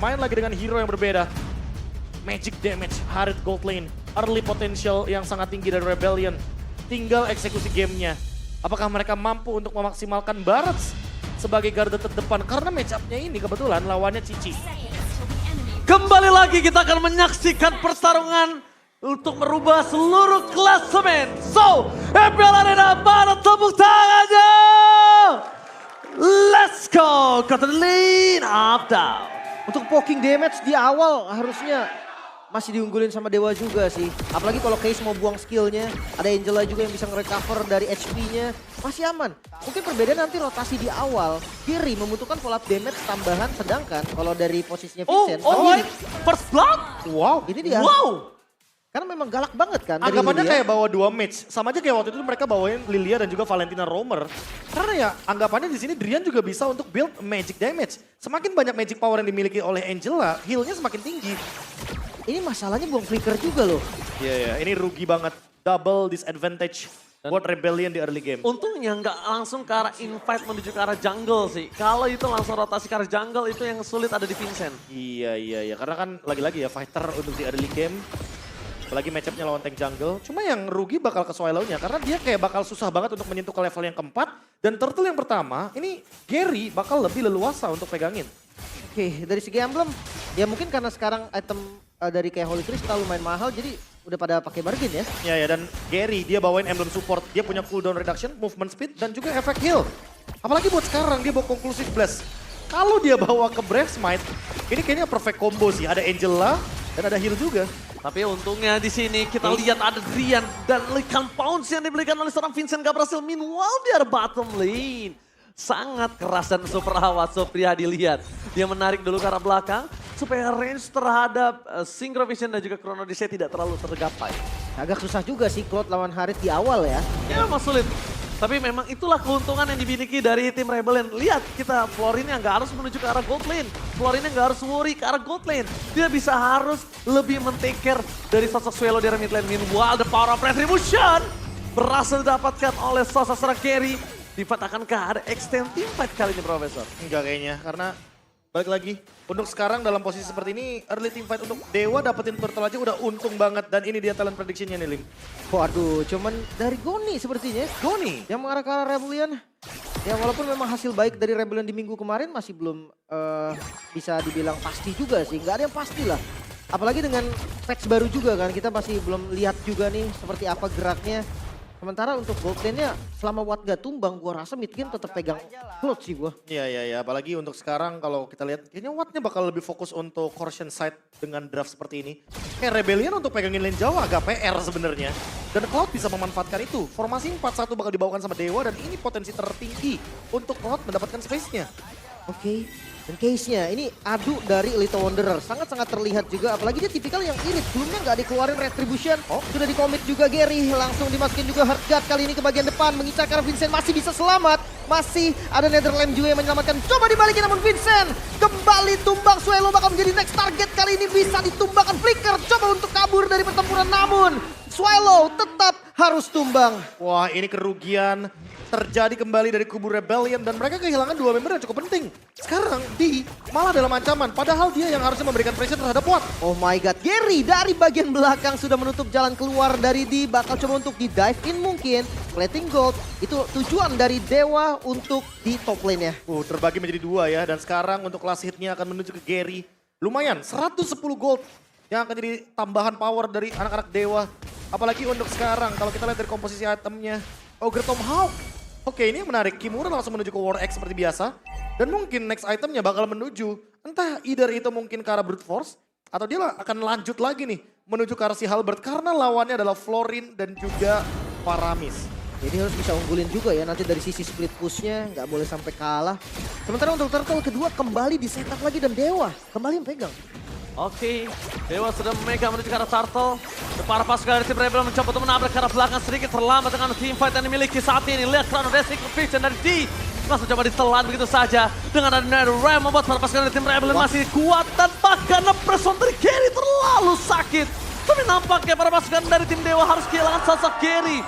Main lagi dengan hero yang berbeda. Magic damage, Harit gold lane, early potential yang sangat tinggi dari Rebellion. Tinggal eksekusi gamenya. Apakah mereka mampu untuk memaksimalkan Barats sebagai garda terdepan? Karena match-up-nya ini kebetulan lawannya Cici. Kembali lagi kita akan menyaksikan pertarungan untuk merubah seluruh klasemen. So, FPL Arena, mana tepuk tangannya? Let's go, ke lane up down. Untuk poking damage di awal harusnya masih diunggulin sama Dewa juga sih. Apalagi kalau Case mau buang skillnya, ada Angela juga yang bisa nge-recover dari HP-nya. Masih aman. Mungkin perbedaan nanti rotasi di awal. Kiri membutuhkan follow up damage tambahan, sedangkan kalau dari posisinya Vincent. Wait, first blood? Wow. Ini dia. Wow. Karena memang galak banget kan dari Anggapannya Lilia. kayak bawa 2 match. Sama aja kayak waktu itu mereka bawain Lilia dan juga Valentina Romer. Karena ya anggapannya di sini Drian juga bisa untuk build magic damage. Semakin banyak magic power yang dimiliki oleh Angela, heal-nya semakin tinggi. Ini masalahnya buang flicker juga loh. Iya, ini rugi banget. Double disadvantage buat Rebellion di early game. Untungnya nggak langsung ke arah invite menuju ke arah jungle sih. Kalau itu langsung rotasi ke arah jungle itu yang sulit ada di Vincent. Iya. Karena kan lagi-lagi ya fighter untuk di early game. Apalagi matchup-nya lawan tank jungle. Cuma yang rugi bakal ke Swallow-nya. Karena dia kayak bakal susah banget untuk menyentuh ke level yang keempat. Dan turtle yang pertama, ini Gary bakal lebih leluasa untuk pegangin. Oke, dari segi emblem, ya mungkin karena sekarang item dari kayak Holy Crystal lumayan mahal, jadi udah pada pakai bargain ya. Ya, dan Gary dia bawain emblem support. Dia punya cooldown reduction, movement speed, dan juga efek heal. Apalagi buat sekarang dia bawa conclusive blast. Kalau dia bawa ke Brave Smite, ini kayaknya perfect combo sih. Ada Angela dan ada heal juga. Tapi untungnya di sini kita lihat ada Drian dan Likan Pounce yang diberikan oleh seorang Vincent gak berhasil. Meanwhile di arah bottom lane. Sangat keras dan super awas Sofria dilihat. Dia menarik dulu ke arah belakang supaya range terhadap Synchro Vision dan juga Chrono Disc tidak terlalu tergapai. Agak susah juga sih Cloud lawan Harit di awal ya. Ya memang sulit. Tapi memang itulah keuntungan yang dimiliki dari tim Rebellion. Lihat kita Florinnya nggak harus menuju ke arah gold lane. Florinnya nggak harus worry ke arah gold lane. Dia bisa harus lebih men-take care dari sosok Swallow di arah mid lane. Meanwhile the power of retribution berhasil didapatkan oleh sosok seorang carry. Divat akankah ada extend team fight kali ini Profesor? Enggak kayaknya, karena balik lagi. Untuk sekarang dalam posisi seperti ini, early team fight untuk Dewa dapetin turtle aja udah untung banget. Dan ini dia talent prediction-nya nih, Lim. Waduh, cuman dari Goni sepertinya. Goni. Yang mengarah ke arah Rebellion. Ya walaupun memang hasil baik dari Rebellion di minggu kemarin masih belum bisa dibilang pasti juga sih. Nggak ada yang pasti lah. Apalagi dengan patch baru juga kan, kita masih belum lihat juga nih seperti apa geraknya. Sementara untuk gold lane-nya selama Watt gak tumbang, gua rasa mid game tetap pegang Cloud sih gua. Iya. Apalagi untuk sekarang kalau kita lihat, kayaknya Wattnya bakal lebih fokus untuk Corruption side dengan draft seperti ini. Kayak Rebellion untuk pegangin lane jauh agak PR sebenarnya. Dan Cloud bisa memanfaatkan itu. Formasi 4-1 bakal dibawakan sama Dewa dan ini potensi tertinggi untuk Cloud mendapatkan space-nya. Oke. Dan case-nya ini adu dari Elite Wanderer. Sangat-sangat terlihat juga. Apalagi dia tipikal yang irit. Sebelumnya nggak dikeluarin Retribution. Sudah dikomit juga Gary. Langsung dimasukin juga Heartguard kali ini ke bagian depan. Mengincar karena Vincent masih bisa selamat. Masih ada Netherland juga yang menyelamatkan. Coba dibalikin namun Vincent. Kembali tumbang. Swallow bakal menjadi next target. Kali ini bisa ditumbangkan Flicker. Coba untuk kabur dari pertempuran namun Swallow tetap harus tumbang. Wah, ini kerugian terjadi kembali dari kubu Rebellion dan mereka kehilangan 2 member yang cukup penting. Sekarang Di malah dalam ancaman, padahal dia yang harusnya memberikan pressure terhadap Watt. Oh my god, Gary dari bagian belakang sudah menutup jalan keluar dari Di. Bakal coba untuk di dive in mungkin. Plating gold, itu tujuan dari Dewa untuk di top lane-nya. Terbagi menjadi 2 ya, dan sekarang untuk last hit-nya akan menuju ke Gary. Lumayan, 110 gold yang akan jadi tambahan power dari anak-anak Dewa. Apalagi untuk sekarang, kalau kita lihat dari komposisi itemnya, Ogre Tomahawk. Oke, ini yang menarik. Kimura langsung menuju ke War X seperti biasa. Dan mungkin next itemnya bakal menuju, entah either itu mungkin ke arah Brute Force, atau dia akan lanjut lagi nih, menuju ke arah si Halberd. Karena lawannya adalah Florin dan juga Paramis. Jadi harus bisa unggulin juga ya nanti dari sisi split push-nya, nggak boleh sampai kalah. Sementara untuk turtle kedua kembali di setup lagi dan Dewa kembali yang pegang. Oke, Dewa sudah memegang menuju ke arah Turtle. Para pasukan dari tim Rebel mencoba untuk menabrak ke arah belakang sedikit terlambat dengan team fight yang dimiliki saat ini. Lihat Chrono Disc Vision dari D. Langsung coba ditelan begitu saja. Dengan ada Netherram membuat para pasukan dari tim Rebel masih kuat. Dan bahkan pressure dari Gary terlalu sakit. Tapi nampaknya para pasukan dari tim Dewa harus kehilangan sosok Gary.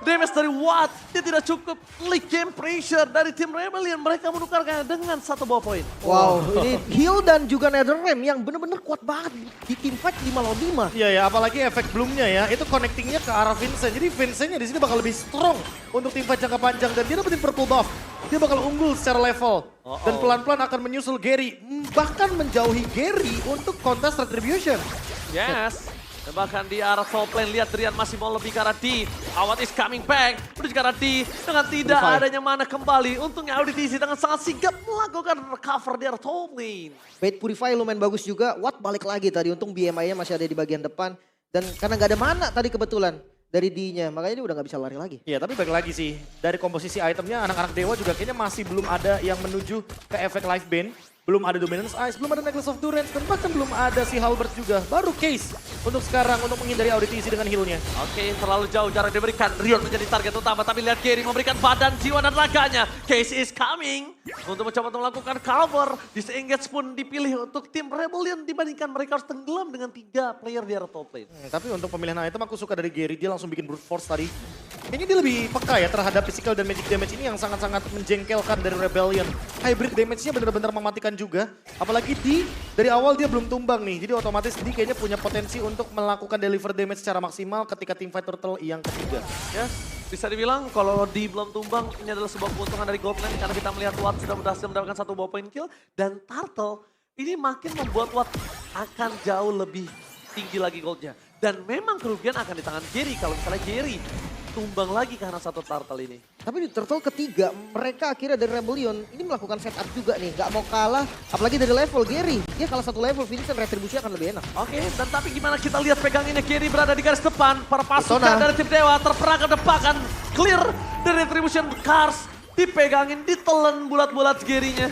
damage dari Watt. Dia tidak cukup. Late game pressure dari tim Rebellion. Mereka menukarkannya dengan 1 ball point. Wow, ini Heal dan juga NetherRealm yang bener-bener kuat banget di team fight 5 lawan 5. Iya ya, apalagi efek Bloom-nya ya, itu connectingnya ke arah Vincent. Jadi Vincent-nya di sini bakal lebih strong untuk tim fight jangka panjang dan dia dapetin purple buff. Dia bakal unggul secara level. Dan pelan-pelan akan menyusul Gary. Bahkan menjauhi Gary untuk contest retribution. Yes. Dan bahkan di arah top lane, lihat Drian masih mau lebih ke arah D. Awat is coming back, menuju ke arah D. Dengan tidak adanya mana kembali, untungnya Auditisi dengan sangat sigap melakukan recover di arah top lane. Bait Purify lumayan bagus juga. Watt balik lagi tadi, untung BMI-nya masih ada di bagian depan. Dan karena nggak ada mana tadi kebetulan dari D-nya, makanya dia udah nggak bisa lari lagi. Iya, tapi balik lagi sih, dari komposisi itemnya anak-anak Dewa juga kayaknya masih belum ada yang menuju ke efek Life Bane. Belum ada Dominance Ice, belum ada Necklace of Durance, dan bahkan belum ada si Halberd juga. Baru Case untuk sekarang untuk menghindari Auditisi dengan heal-nya. Oke, terlalu jauh jarak diberikan. Rion menjadi target utama, tapi lihat Gary memberikan badan, jiwa, dan raganya. Case is coming untuk mencoba untuk melakukan cover. Disengage pun dipilih untuk tim Rebellion dibandingkan mereka harus tenggelam dengan 3 player di arah top lane. Tapi untuk pemilihan item aku suka dari Gary, dia langsung bikin brute force tadi. Kayaknya dia lebih peka ya terhadap physical dan magic damage ini yang sangat-sangat menjengkelkan dari Rebellion. Hybrid damage-nya benar-benar mematikan juga. Apalagi dari awal dia belum tumbang nih. Jadi otomatis dia kayaknya punya potensi untuk melakukan deliver damage secara maksimal ketika teamfight turtle yang ketiga. Ya, bisa dibilang kalau di belum tumbang ini adalah sebuah keuntungan dari Goldland karena kita melihat Watt sudah berhasil mendapatkan 1 ball point kill dan Turtle ini makin membuat Watt akan jauh lebih tinggi lagi goldnya. Dan memang kerugian akan di tangan Gary kalau misalnya Gary tumbang lagi karena 1 Turtle ini. Tapi di turtle ketiga, mereka akhirnya dari Rebellion ini melakukan setup juga nih. Gak mau kalah, apalagi dari level Gary. Dia kalah 1 level, Vincent retribusinya akan lebih enak. Oke, dan tapi gimana kita lihat peganginnya Gary berada di garis depan. Para pasukan Persona. dari tim Dewa terperangkap-depakan. Clear dari Retribution Cars. Dipegangin, ditelan bulat-bulat Gary-nya.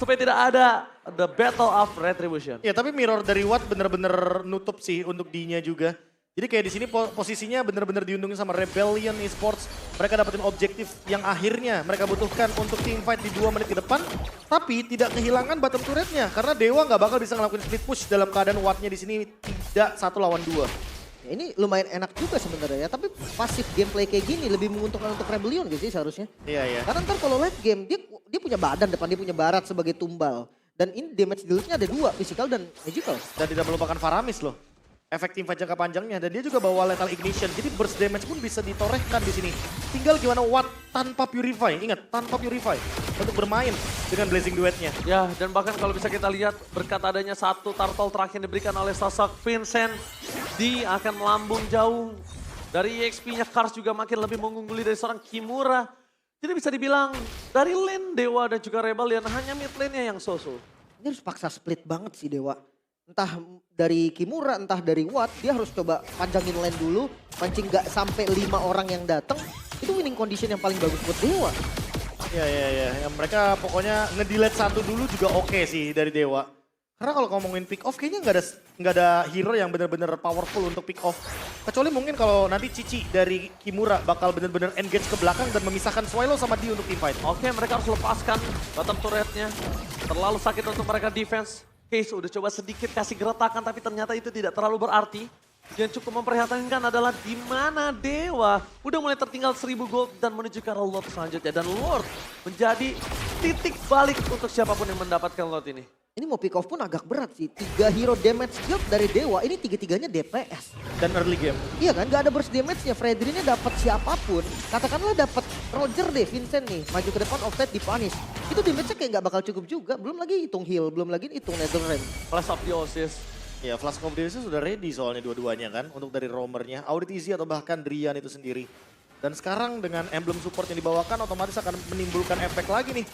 Supaya tidak ada the battle of Retribution. Ya tapi mirror dari Watt bener-bener nutup sih untuk D-nya juga. Jadi kayak di sini posisinya bener-bener diuntungin sama Rebellion Esports. Mereka dapetin objektif yang akhirnya mereka butuhkan untuk teamfight di 2 menit ke depan. Tapi tidak kehilangan bottom turretnya. Karena Dewa nggak bakal bisa ngelakuin split push dalam keadaan Wattnya di sini tidak 1 lawan 2. Ya, ini lumayan enak juga sebenarnya ya, tapi pasif gameplay kayak gini lebih menguntungkan untuk Rebellion gitu sih seharusnya. Iya, iya. Karena ntar kalau late game, dia punya badan depan, dia punya barat sebagai tumbal. Dan ini damage dealnya ada 2, physical dan magical. Dan tidak melupakan Faramis loh. Efek teamfight jangka panjangnya dan dia juga bawa lethal ignition. Jadi burst damage pun bisa ditorehkan di sini. Tinggal gimana Watt tanpa purify. Ingat, tanpa purify untuk bermain dengan blazing duetnya. Ya, dan bahkan kalau bisa kita lihat berkat adanya 1 turtle terakhir yang diberikan oleh sosok Vincent, dia akan melambung jauh. Dari EXP-nya Cars juga makin lebih mengungguli dari seorang Kimura. Jadi bisa dibilang dari lane Dewa dan juga Rebellion hanya mid lane-nya yang so-so. Ini harus paksa split banget sih Dewa. Entah dari Kimura, entah dari Watt, dia harus coba panjangin lane dulu, pancing gak sampai 5 orang yang datang. Itu winning condition yang paling bagus buat Dewa. Iya, iya, iya. Yang mereka pokoknya nge-delete 1 dulu juga oke sih dari Dewa. Karena kalau ngomongin pick off kayaknya nggak ada hero yang benar-benar powerful untuk pick off. Kecuali mungkin kalau nanti Cici dari Kimura bakal benar-benar engage ke belakang dan memisahkan Swallow sama dia untuk teamfight. Oke, mereka harus lepaskan bottom turretnya. Terlalu sakit untuk mereka defense. Case udah coba sedikit kasih geretakan tapi ternyata itu tidak terlalu berarti. Yang cukup memprihatinkan adalah di mana Dewa udah mulai tertinggal 1000 gold dan menuju ke arah Lord selanjutnya. Dan Lord menjadi titik balik untuk siapapun yang mendapatkan Lord ini. Ini mau pick off pun agak berat sih. 3 hero damage guild dari Dewa, ini 3-3-nya DPS. Dan early game. Iya kan, gak ada burst damage-nya. Fredrin-nya dapat siapapun. Katakanlah dapat Roger deh, Vincent nih. Maju ke depan, offside dipunish. Itu damage-nya kayak gak bakal cukup juga. Belum lagi hitung heal, belum lagi hitung NetherRealm. Flash of the Oasis. Ya, Flash of the Oasis sudah ready soalnya dua-duanya kan. Untuk dari roamernya, Auditisi atau bahkan Drian itu sendiri. Dan sekarang dengan emblem support yang dibawakan otomatis akan menimbulkan efek lagi nih.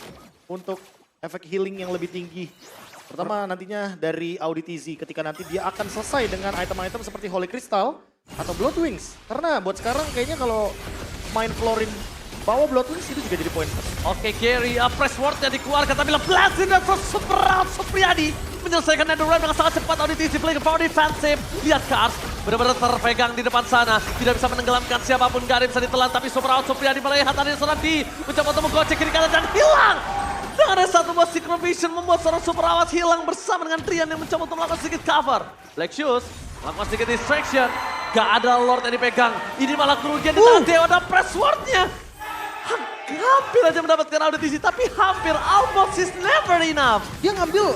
Untuk efek healing yang lebih tinggi. Pertama nantinya dari Auditisi ketika nanti dia akan selesai dengan item-item seperti Holy Crystal atau Blood Wings. Karena buat sekarang kayaknya kalau main Florin bawa Blood Wings itu juga jadi poin. Oke, Gary, press ward-nya dikeluarkan tapi lepasin dan Supriyadi menyelesaikan NetherRealm dengan sangat cepat. Auditisi playing power defensive. Lihat Cars benar-benar terpegang di depan sana. Tidak bisa menenggelamkan siapapun, gak ada yang bisa ditelan tapi Supriyadi melihat ada yang serang di mencoba untuk menggocek kiri kanan dan hilang. Dengan ada 1 buah Synchrovision membuat seorang super awas hilang bersama dengan Trian yang mencoba untuk melakukan sedikit cover. Black Shoes melakukan sedikit distraction. Gak ada Lord yang dipegang. Ini malah kerugian di tangan Dewa dan Pressword-nya. Hampir aja mendapatkan audisi, tapi hampir. Almost is never enough. Dia ngambil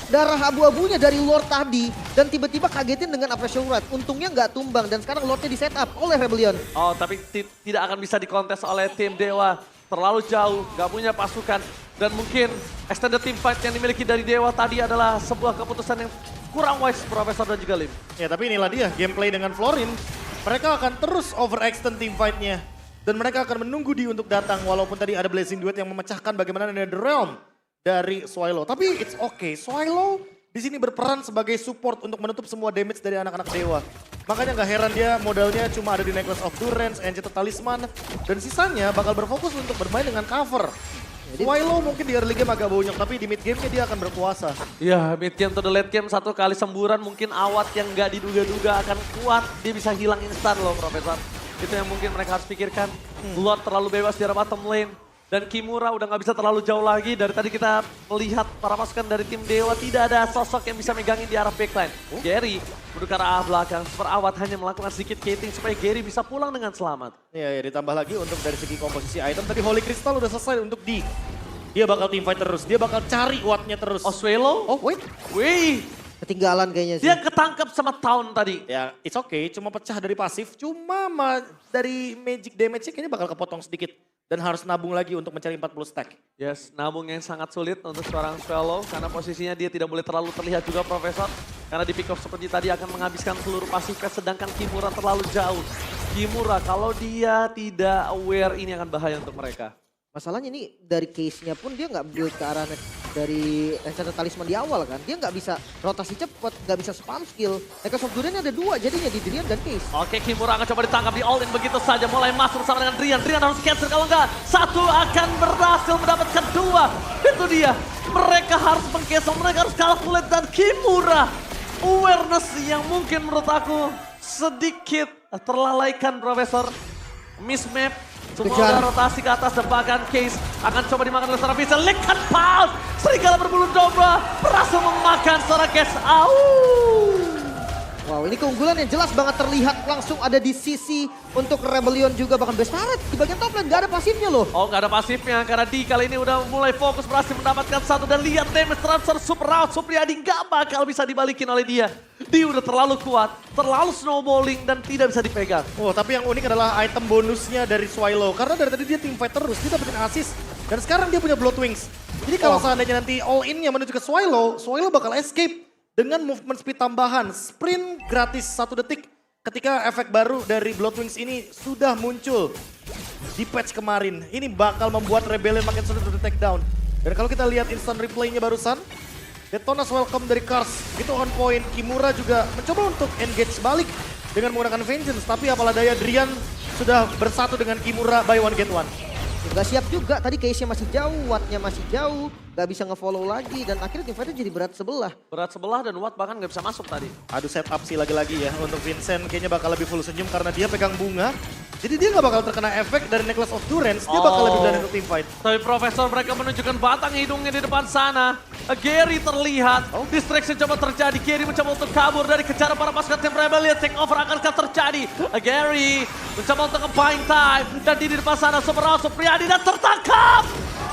darah abu-abunya dari Lord tadi dan tiba-tiba kagetin dengan Appreciation Rate. Untungnya nggak tumbang dan sekarang Lordnya di setup oleh Rebellion. Oh, tapi tidak akan bisa dikontes oleh tim Dewa. Terlalu jauh, gak punya pasukan. Dan mungkin extended team fight yang dimiliki dari Dewa tadi adalah sebuah keputusan yang kurang wise, Profesor dan juga Lim. Ya tapi inilah dia gameplay dengan Florin. Mereka akan terus overextend team fight-nya. Dan mereka akan menunggu di untuk datang walaupun tadi ada Blazing Duet yang memecahkan bagaimana Netherrealm dari Swilo. Tapi it's okay, Swilo di sini berperan sebagai support untuk menutup semua damage dari anak-anak Dewa. Makanya nggak heran dia modalnya cuma ada di Necklace of Durance, Enchanted Talisman. Dan sisanya bakal berfokus untuk bermain dengan cover. Swilo mungkin di early game agak bonyok, tapi di mid game-nya dia akan berkuasa. Ya, mid game to the late game satu kali semburan mungkin awat yang nggak diduga-duga akan kuat. Dia bisa hilang instan loh, Profesor. Itu yang mungkin mereka harus pikirkan. Lord terlalu bebas di arah bottom lane. Dan Kimura udah nggak bisa terlalu jauh lagi. Dari tadi kita melihat para pasukan dari tim Dewa tidak ada sosok yang bisa megangin di arah backline. Gary menuju ke arah belakang. Super Awat hanya melakukan sedikit gating supaya Gary bisa pulang dengan selamat. Ya, ditambah lagi untuk dari segi komposisi item. Tadi Holy Crystal udah selesai untuk di. Dia bakal team fight terus. Dia bakal cari wattnya terus. Oh, Swelo? Oh, wait. Wih, Ketinggalan kayaknya sih. dia ketangkap sama Town tadi. Ya, it's okay. Cuma pecah dari pasif. Cuma dari magic damage-nya kayaknya bakal kepotong sedikit. Dan harus nabung lagi untuk mencari 40 stack. Yes, nabung yang sangat sulit untuk seorang Swallow karena posisinya dia tidak boleh terlalu terlihat juga, Profesor. Karena di pick off seperti tadi akan menghabiskan seluruh pasifnya sedangkan Kimura terlalu jauh. Kimura kalau dia tidak aware ini akan bahaya untuk mereka. Masalahnya ini dari case-nya pun dia nggak build ke arah dari Enchanted Talisman di awal kan. Dia nggak bisa rotasi cepat, nggak bisa spam skill. Necklace of Durance ada dua jadinya di Drian dan Case. Oke, Kimura akan coba ditangkap di all in begitu saja. Mulai masuk sama dengan Drian. Drian harus cancel kalau enggak. Satu akan berhasil mendapatkan dua. Itu dia. Mereka harus meng-cancel, mereka harus calculate dan Kimura. Awareness yang mungkin menurut aku sedikit terlalaikan, Profesor. Mismap. Semua Kejar. udah rotasi ke atas dan bahkan Case akan coba dimakan oleh seorang Vincent. Lihat Pulse. Serigala berbulu domba berhasil memakan seorang Case. Wow, ini keunggulan yang jelas banget terlihat langsung ada di sisi untuk Rebellion juga bahkan Bestaret di bagian top lane gak ada pasifnya loh. Oh, nggak ada pasifnya karena di kali ini udah mulai fokus berhasil mendapatkan satu dan lihat damage transfer Super Round Supriyadi nggak bakal bisa dibalikin oleh dia. Dia udah terlalu kuat, terlalu snowballing dan tidak bisa dipegang. Oh, tapi yang unik adalah item bonusnya dari Swilo. Karena dari tadi dia team fight terus, dia dapetin assist. Dan sekarang dia punya Blood Wings. Jadi kalau seandainya nanti all in-nya menuju ke Swilo, Swilo bakal escape. Dengan movement speed tambahan, sprint gratis 1 detik ketika efek baru dari Blood Wings ini sudah muncul di patch kemarin. Ini bakal membuat Rebellion makin sulit untuk take down. Dan kalau kita lihat instant replay-nya barusan, Detona's welcome dari Kars itu on point. Kimura juga mencoba untuk engage balik dengan menggunakan Vengeance. Tapi apalah daya Drian sudah bersatu dengan Kimura by one get one. Gak siap juga, tadi case-nya masih jauh, wattnya masih jauh, gak bisa nge-follow lagi dan akhirnya team fight-nya jadi berat sebelah. Berat sebelah dan Watt bahkan nggak bisa masuk tadi. Aduh setup sih lagi-lagi ya untuk Vincent kayaknya bakal lebih full senyum karena dia pegang bunga. Jadi dia nggak bakal terkena efek dari Necklace of Durance, dia bakal lebih berani untuk team fight. Tapi Profesor mereka menunjukkan batang hidungnya di depan sana. Gary terlihat, distraction coba terjadi. Gary mencoba untuk kabur dari kejaran para pasukan tim Rebellion. Take over akankah terjadi? Gary mencoba untuk nge-buying time. Dan di depan sana Super Round Supriyadi dan tertangkap.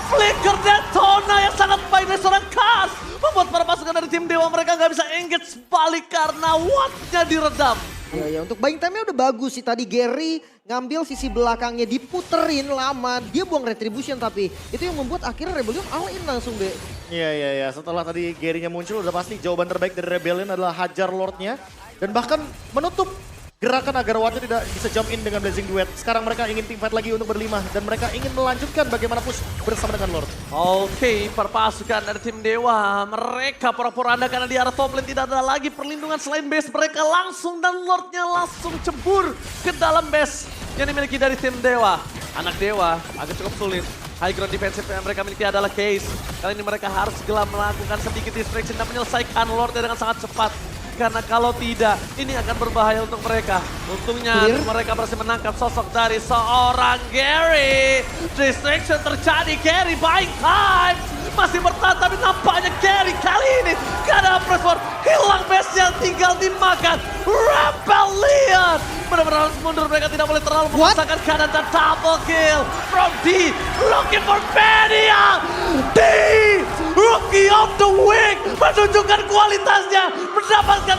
Flicker Detona yang sangat baik dari seorang Kars. Membuat para pasukan dari tim Dewa mereka nggak bisa engage balik karena wattnya diredam. Ya, untuk buying time-nya udah bagus sih. Tadi Gary ngambil sisi belakangnya, diputerin lama. Dia buang retribution tapi itu yang membuat akhirnya Rebellion all in langsung deh. Iya. Setelah tadi Gary-nya muncul udah pasti jawaban terbaik dari Rebellion adalah hajar Lord-nya. Dan bahkan menutup gerakan agar Wattnya tidak bisa jump in dengan Blazing Duet. Sekarang mereka ingin team fight lagi untuk berlima. Dan mereka ingin melanjutkan bagaimana push bersama dengan Lord. Oke, perpasukan dari tim Dewa. Mereka pura-pura karena di arah top lane tidak ada lagi perlindungan selain base mereka langsung. Dan Lordnya langsung cebur ke dalam base yang dimiliki dari tim Dewa. Anak Dewa agak cukup sulit. High ground defensive yang mereka miliki adalah Case. Kali ini mereka harus segera melakukan sedikit distraction dan menyelesaikan Lordnya dengan sangat cepat. Karena kalau tidak, ini akan berbahaya untuk mereka. Untungnya mereka berhasil menangkap sosok dari seorang Gary. Distraction terjadi, Gary buying time. Masih bertahan, tapi nampaknya Gary kali ini gak ada pressure. Hilang base-nya, tinggal dimakan. Rebellion benar-benar harus mundur, mereka tidak boleh terlalu memaksakan keadaan dan double kill. From D, looking for Mania. D, Rookie of the Week menunjukkan kualitasnya, mendapatkan